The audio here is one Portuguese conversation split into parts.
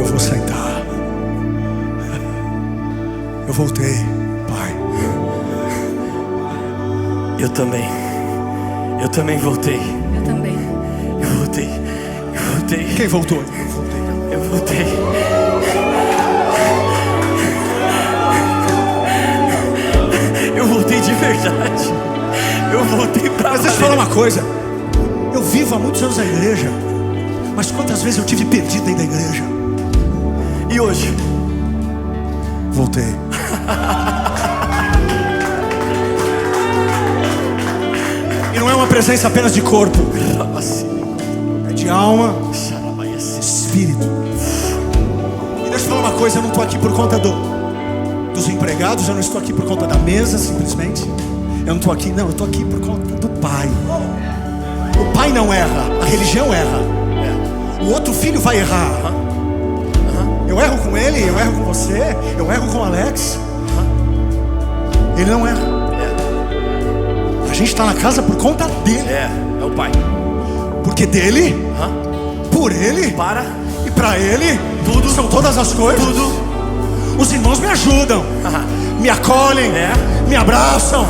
eu vou sentar. Eu voltei, Pai. Eu também voltei. Eu também. Eu voltei. Quem voltou? Eu voltei. Eu voltei de verdade. Eu voltei pra Mas deixa eu falar uma coisa. Eu vivo há muitos anos na igreja, mas quantas vezes eu tive perdido dentro da igreja? E hoje? Voltei. E não é uma presença apenas de corpo, é de alma, espírito. E deixa eu falar uma coisa, eu não estou aqui por conta dos empregados, eu não estou aqui por conta da mesa, simplesmente. Eu não estou aqui, não, eu estou aqui por conta do Pai. O Pai não erra, a religião erra. O outro filho vai errar. Eu erro com ele, eu erro com você, eu erro com o Alex. Ele não erra. A gente está na casa por conta dele. É o Pai. Porque dele, por ele e para ele, tudo são todas as coisas. Tudo. Os irmãos me ajudam, me acolhem, me abraçam.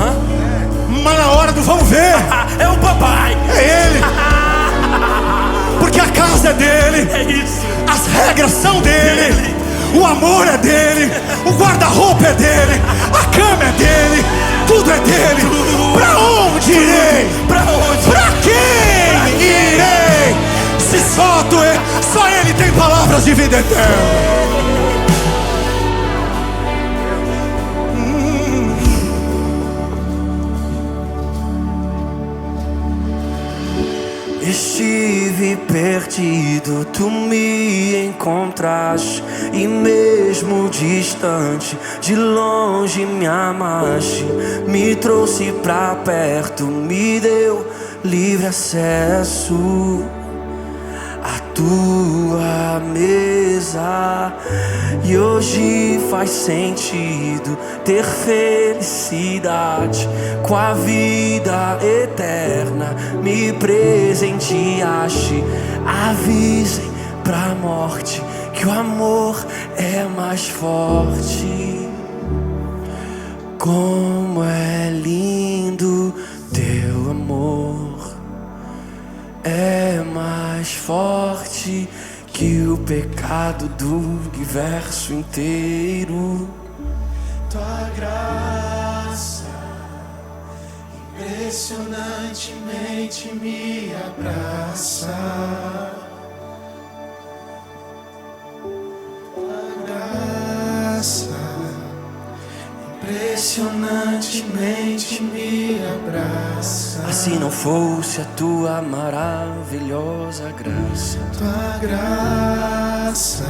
Mas na hora do vamos ver, é o papai. É ele. Porque a casa é dele. É isso. As regras são dele. O amor é dele. O guarda-roupa é dele. A cama é dele. Tudo é dele. Pra onde irei? Pra onde? Pra quem irei? Se só ele tem palavras de vida eterna. Estive perdido, tu me encontraste, e mesmo distante, de longe me amaste, me trouxe pra perto, me deu livre acesso à tua mesa. E hoje faz sentido ter felicidade com a vida eterna. Me presenteaste. Avisem pra morte que o amor é mais forte. Como é lindo teu amor, é mais forte que o pecado do universo inteiro. Tua graça impressionantemente me abraça. Tua graça impressionantemente me abraça. Assim não fosse a tua maravilhosa graça. Tua graça,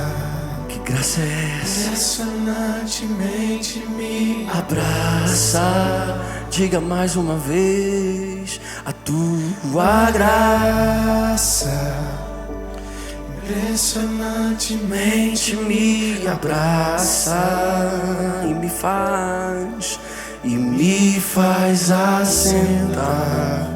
que graça é essa? Impressionantemente me Abraça, diga mais uma vez, a tua graça impressionantemente me abraça e me faz assentar